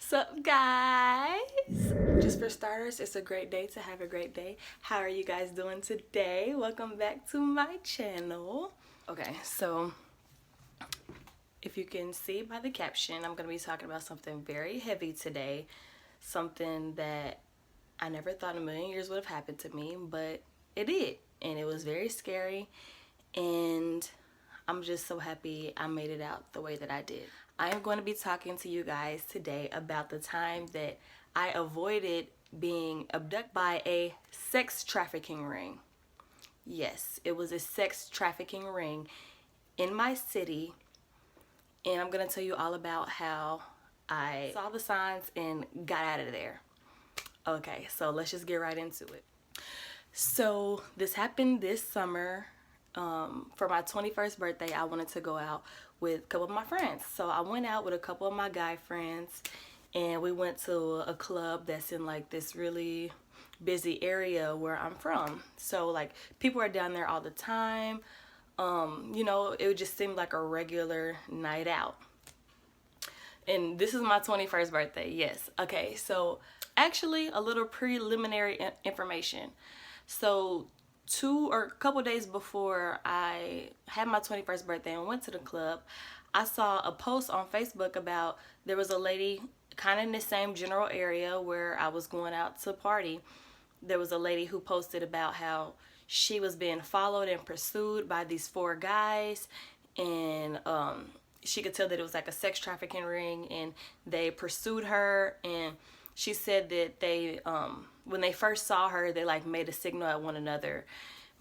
What's up, guys? Just for starters, it's a great day to have a great day. How are you guys doing today? Welcome back to my channel. Okay, so if you can see by the caption, I'm going to be talking about something very heavy today. Something that I never thought in a million years would have happened to me, but it did. And it was very scary. And I'm just so happy I made it out the way that I did. I am going to be talking to you guys today about the time that I avoided being abducted by a sex trafficking ring. Yes, it was a sex trafficking ring in my city, and I'm going to tell you all about how I saw the signs and got out of there. Okay, so let's just get right into it. So this happened this summer. For my 21st birthday, I wanted to go out with a couple of my friends. So I went out with a couple of my guy friends, and we went to a club that's in like this really busy area where I'm from. So like people are down there all the time. You know, it would just seem like a regular night out. And this is my 21st birthday, yes. Okay, so actually a little preliminary information. So a couple days before I had my 21st birthday and went to the club, I saw a post on Facebook about there was a lady kind of in the same general area where I was going out to party. There was a lady who posted about how she was being followed and pursued by these 4 guys, and she could tell that it was like a sex trafficking ring, and they pursued her. And she said that they when they first saw her, they like made a signal at one another.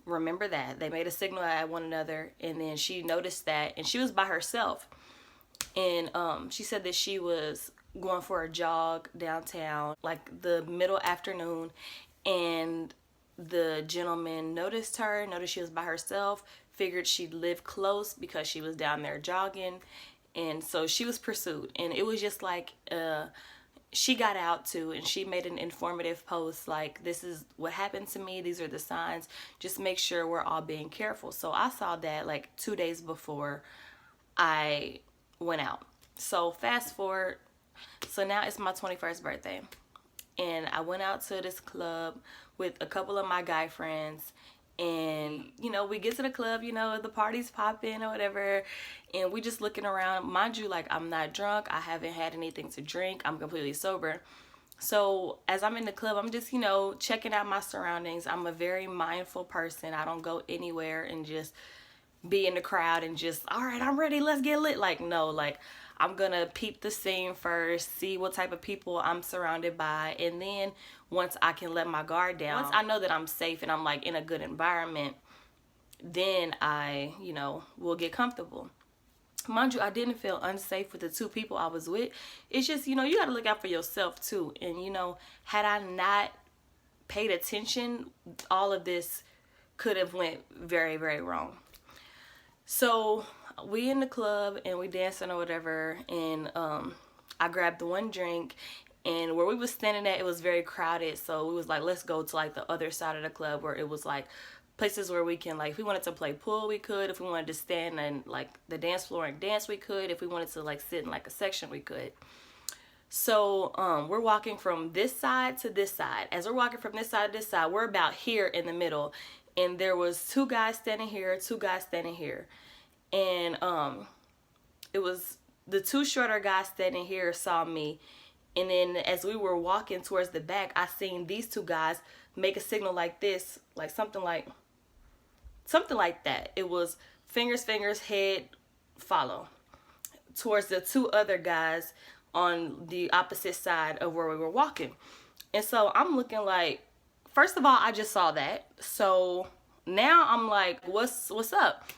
Remember that they made a signal at one another, and then she noticed that, and she was by herself. And she said that she was going for a jog downtown, like the middle afternoon, and the gentleman noticed her, noticed she was by herself, figured she'd live close because she was down there jogging, and so she was pursued. And it was just like she got out too, and she made an informative post like, this is what happened to me, these are the signs, just make sure we're all being careful. So I saw that like 2 days before I went out. So fast forward, so now it's my 21st birthday, and I went out to this club with a couple of my guy friends. And you know, we get to the club, you know, the party's popping or whatever, and we just looking around. Mind you, like, I'm not drunk, I haven't had anything to drink, I'm completely sober. So as I'm in the club, I'm just, you know, checking out my surroundings. I'm a very mindful person. I don't go anywhere and just be in the crowd and just, all right, I'm ready, let's get lit. Like, no, like, I'm gonna peep the scene first, see what type of people I'm surrounded by, and then once I can let my guard down, once I know that I'm safe and I'm like in a good environment, then I, you know, will get comfortable. Mind you, I didn't feel unsafe with the 2 people I was with. It's just, you know, you gotta look out for yourself too. And you know, had I not paid attention, all of this could have went very, very wrong. So we in the club and we dancing or whatever, and I grabbed the 1 drink, and where we was standing at, it was very crowded. So we was like, let's go to like the other side of the club where it was like places where we can, like, if we wanted to play pool, we could. If we wanted to stand and like the dance floor and dance, we could. If we wanted to like sit in like a section, we could. So we're walking from this side to this side. As we're walking from this side to this side, we're about here in the middle, and there was 2 guys standing here, 2 guys standing here. And it was the 2 shorter guys standing here saw me, and then as we were walking towards the back, I seen these 2 guys make a signal like this, like something like that. It was fingers, fingers, head, follow, towards the 2 other guys on the opposite side of where we were walking. And so I'm looking like, first of all, I just saw that, so now I'm like, what's up?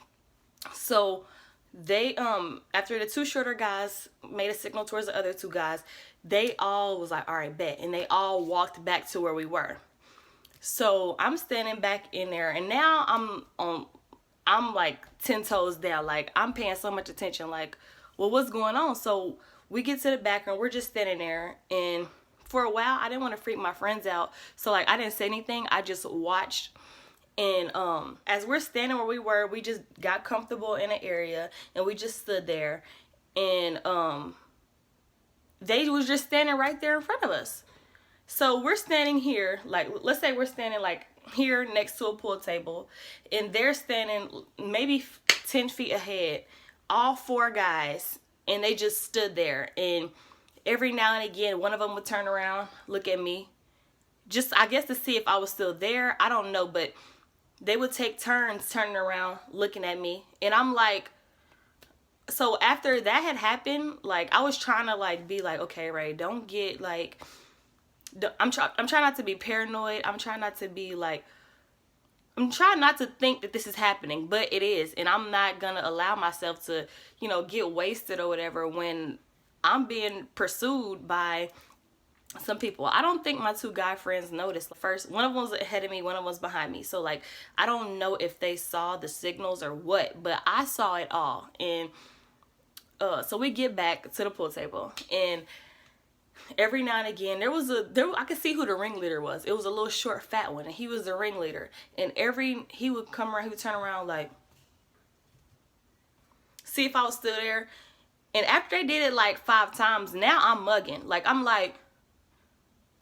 So they after the 2 shorter guys made a signal towards the other 2 guys, they all was like, all right, bet, and they all walked back to where we were. So I'm standing back in there, and now I'm like 10 toes down, like I'm paying so much attention, like, well, what's going on? So we get to the back and we're just standing there, and for a while I didn't want to freak my friends out, so like I didn't say anything, I just watched. And as we're standing where we were, we just got comfortable in an area, and we just stood there. And they was just standing right there in front of us. So we're standing here, like, let's say we're standing like here next to a pool table, and they're standing maybe 10 feet ahead, all 4 guys, and they just stood there. And every now and again, one of them would turn around, look at me, just, I guess, to see if I was still there. I don't know, but they would take turns turning around, looking at me. And I'm like, so after that had happened, like, I was trying to, like, be like, okay, Ray, don't get, like, I'm trying not to be paranoid. I'm trying not to be, like, I'm trying not to think that this is happening, but it is. And I'm not going to allow myself to, you know, get wasted or whatever when I'm being pursued by some people. I don't think my 2 guy friends noticed. First, one of them was ahead of me, one of them was behind me. So, like, I don't know if they saw the signals or what, but I saw it all. And so we get back to the pool table, and every now and again I could see who the ringleader was. It was a little short fat one, and he was the ringleader. And he would come around, he would turn around, like, see if I was still there. And after they did it like 5 times, now I'm mugging. Like, I'm like,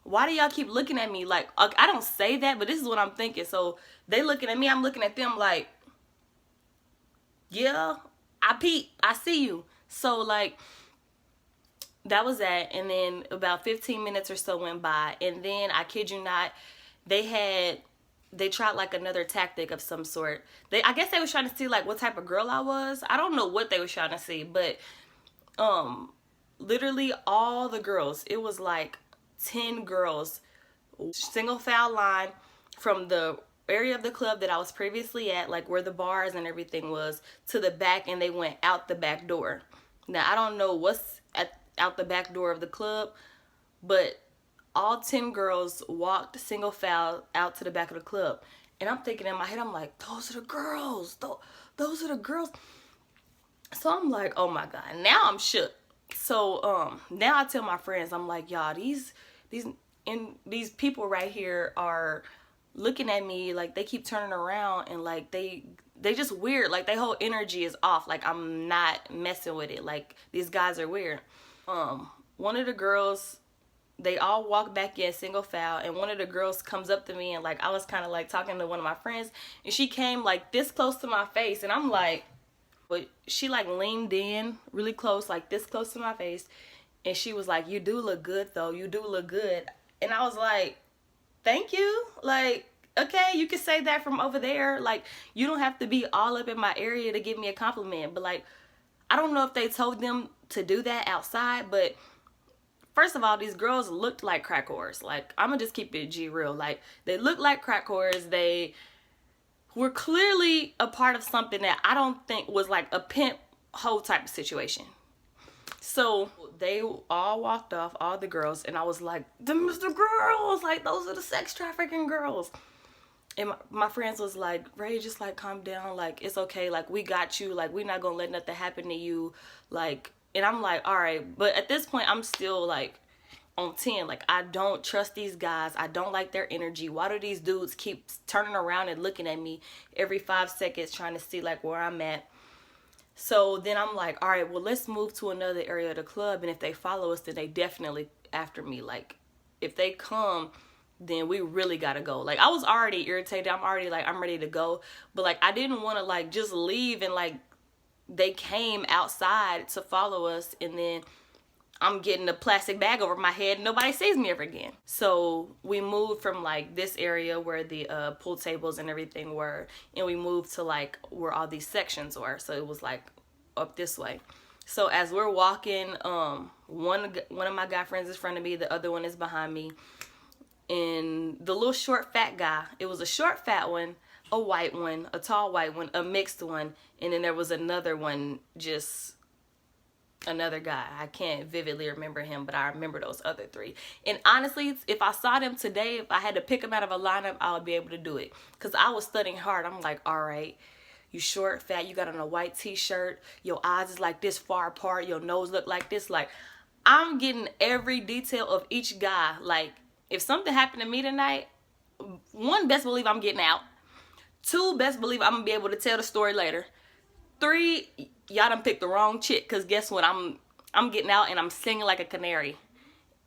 why do y'all keep looking at me? Like, I don't say that, but this is what I'm thinking. So they looking at me, I'm looking at them like, yeah, I see you. So, like, that was that. And then about 15 minutes or so went by, and then, I kid you not, they tried like another tactic of some sort. I guess they was trying to see like what type of girl I was. I don't know what they was trying to see, but literally all the girls, it was like 10 girls, single file line from the area of the club that I was previously at, like where the bars and everything was, to the back, and they went out the back door. Now, I don't know what's out the back door of the club, but all 10 girls walked single file out to the back of the club. And I'm thinking in my head, I'm like, those are the girls. Those are the girls. So I'm like, oh my God. Now I'm shook. So now I tell my friends, I'm like, y'all, these people right here are looking at me, like, they keep turning around, and like they just weird. Like, their whole energy is off. Like, I'm not messing with it. Like, these guys are weird. One of the girls, they all walk back in single file, and one of the girls comes up to me, and like, I was kind of like talking to one of my friends, and she came like this close to my face, and I'm like, but she like leaned in really close, like this close to my face, and she was like, you do look good though, you do look good. And I was like, thank you. Like, okay, you can say that from over there. Like, you don't have to be all up in my area to give me a compliment. But like, I don't know if they told them to do that outside, but first of all, these girls looked like crack whores. Like, I'm gonna just keep it G real. Like, they looked like crack whores. They were clearly a part of something that I don't think was like a pimp hoe type of situation. So they all walked off, all the girls, and I was like, them is the girls. Like, those are the sex trafficking girls. And my friends was like, Ray, just like calm down. Like, it's okay. Like, we got you. Like, we're not gonna let nothing happen to you. Like, and I'm like, all right. But at this point, I'm still like on 10. Like, I don't trust these guys. I don't like their energy. Why do these dudes keep turning around and looking at me every 5 seconds trying to see like where I'm at? So then I'm like, all right, well, let's move to another area of the club. And if they follow us, then they definitely after me. Like, if they come, then we really gotta go. Like, I was already irritated. I'm already like, I'm ready to go. But like, I didn't want to like just leave, and like they came outside to follow us, and then I'm getting a plastic bag over my head and nobody sees me ever again. So we moved from like this area where the pool tables and everything were, and we moved to like where all these sections were. So it was like up this way. So as we're walking, one of my guy friends is in front of me, the other one is behind me. And the little short fat guy, it was a short fat one, a white one, a tall white one, a mixed one, and then there was another one, just another guy. I can't vividly remember him, but I remember those other 3. And honestly, if I saw them today, if I had to pick them out of a lineup, I would be able to do it. Because I was studying hard. I'm like, all right, you short, fat, you got on a white t-shirt, your eyes is like this far apart, your nose look like this. Like, I'm getting every detail of each guy. Like, if something happened to me tonight, 1, best believe I'm getting out. 2, best believe I'm going to be able to tell the story later. 3, y'all done picked the wrong chick, because guess what? I'm I'm getting out and I'm singing like a canary,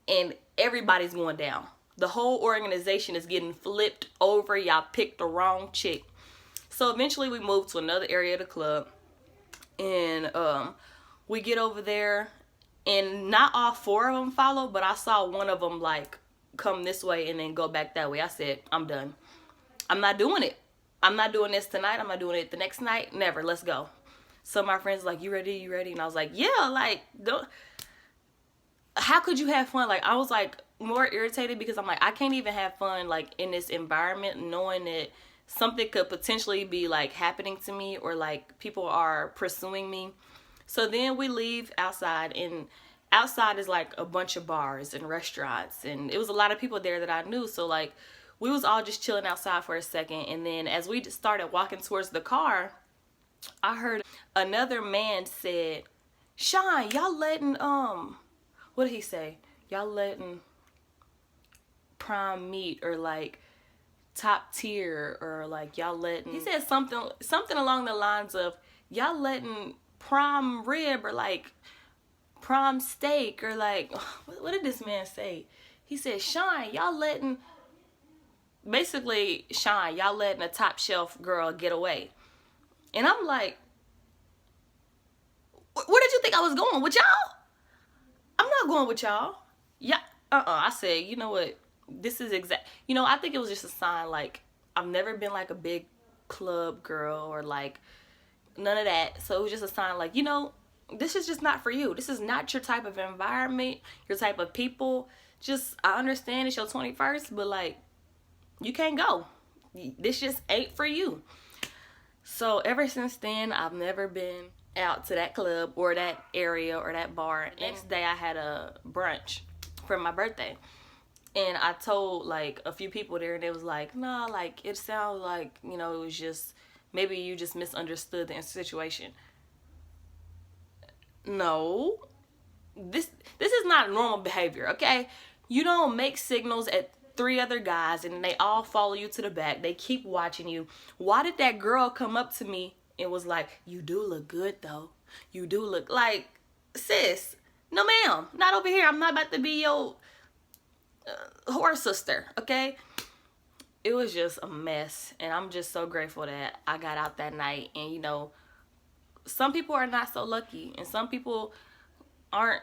and everybody's going down. The whole organization is getting flipped over. Y'all picked the wrong chick. So eventually we moved to another area of the club, and we get over there, and not all 4 of them follow, but I saw one of them like come this way and then go back that way. I said, I'm done. I'm not doing it. I'm not doing this tonight. I'm not doing it the next night. Never. Let's go. So my friends like, you ready? You ready? And I was like, yeah, like, don't. How could you have fun? Like, I was like more irritated because I'm like, I can't even have fun like in this environment knowing that something could potentially be like happening to me, or like people are pursuing me. So then we leave outside, and outside is like a bunch of bars and restaurants, and it was a lot of people there that I knew. So like we was all just chilling outside for a second, and then as we started walking towards the car, I heard another man said, Sean, y'all letting what did he say? Y'all letting prime meat, or like top tier, or like y'all letting, he said something along the lines of y'all letting prime rib, or like prime steak, or like what did this man say? He said, Shine, y'all letting, basically, Shine, y'all letting a top shelf girl get away. And I'm like, where did you think I was going? With y'all? I'm not going with y'all. Yeah, I said, you know what? This is exact. You know, I think it was just a sign. Like, I've never been like a big club girl, or like none of that. So it was just a sign, like, you know, this is just not for you. This is not your type of environment, your type of people. Just, I understand it's your 21st, but like, you can't go. This just ain't for you. So ever since then, I've never been out to that club or that area or that bar. Next day I had a brunch for my birthday, and I told like a few people there, and it was like, nah, like it sounds like, you know, it was just, maybe you just misunderstood the situation. No, this is not normal behavior, okay? You don't make signals at 3 other guys and they all follow you to the back. They keep watching you. Why did that girl come up to me and was like, you do look good though. You do look like, sis, no ma'am, not over here. I'm not about to be your whore sister, okay? It was just a mess, and I'm just so grateful that I got out that night. And you know, some people are not so lucky, and some people aren't,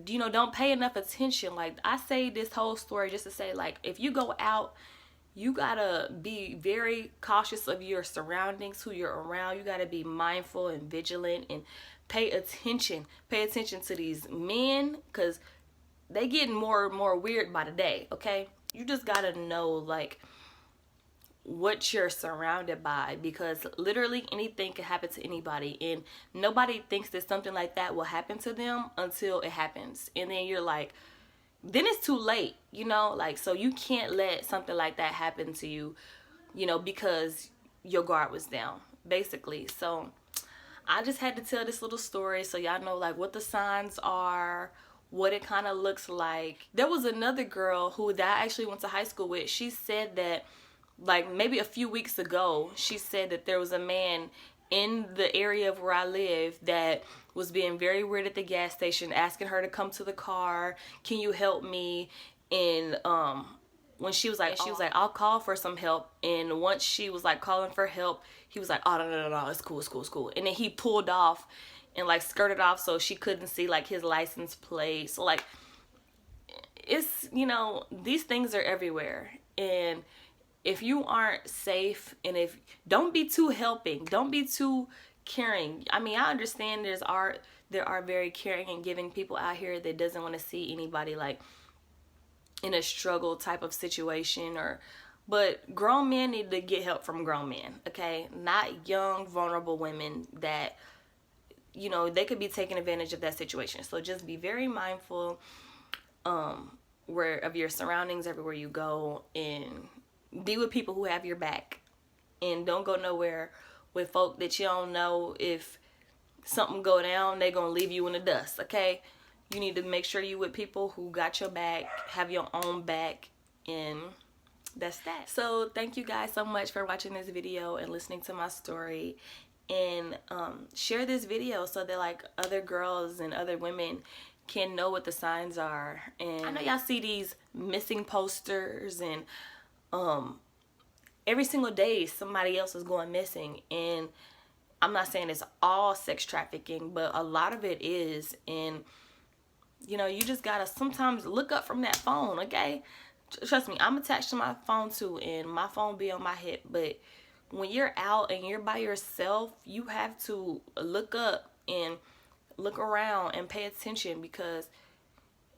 you know, don't pay enough attention. Like, I say this whole story just to say, like, if you go out, you gotta be very cautious of your surroundings, who you're around. You gotta be mindful and vigilant, and pay attention to these men, because they getting more and more weird by the day, okay? You just gotta know like what you're surrounded by, because literally anything can happen to anybody, and nobody thinks that something like that will happen to them until it happens. And then you're like, then it's too late, you know? Like, so you can't let something like that happen to you, you know, because your guard was down, basically. So I just had to tell this little story so y'all know like what the signs are, what it kind of looks like. There was another girl who that I actually went to high school with. She said that like maybe a few weeks ago, she said that there was a man in the area of where I live that was being very weird at the gas station, asking her to come to the car. Can you help me? And when she was like, I'll call for some help. And once she was like calling for help, he was like, oh, no, it's cool. And then he pulled off and like skirted off so she couldn't see like his license plate. So like, it's, you know, these things are everywhere. And if you aren't safe, and if, don't be too helping, don't be too caring. I mean, I understand there are very caring and giving people out here that doesn't want to see anybody like in a struggle type of situation, or, but grown men need to get help from grown men, okay? Not young, vulnerable women that, you know, they could be taking advantage of that situation. So just be very mindful of your surroundings everywhere you go, and be with people who have your back, and don't go nowhere with folk that you don't know. If something go down, they gonna leave you in the dust, okay? You need to make sure you with people who got your back, have your own back, and that's that. So thank you guys so much for watching this video and listening to my story. and share this video so that like other girls and other women can know what the signs are. And I know y'all see these missing posters, and every single day somebody else is going missing, and I'm not saying it's all sex trafficking, but a lot of it is. And you know, you just gotta sometimes look up from that phone, okay? Trust me, I'm attached to my phone too, and my phone be on my hip. But when you're out and you're by yourself, you have to look up and look around and pay attention, because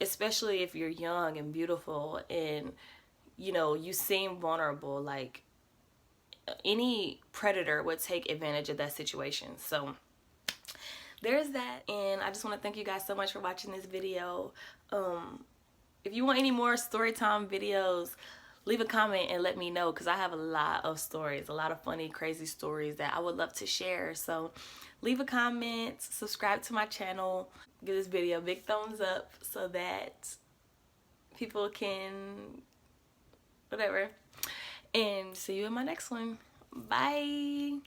especially if you're young and beautiful and, you know, you seem vulnerable, like any predator would take advantage of that situation. So there's that. And I just want to thank you guys so much for watching this video. If you want any more story time videos, leave a comment and let me know, because I have a lot of stories, a lot of funny, crazy stories that I would love to share. So leave a comment, subscribe to my channel, give this video a big thumbs up so that people can whatever. And see you in my next one. Bye.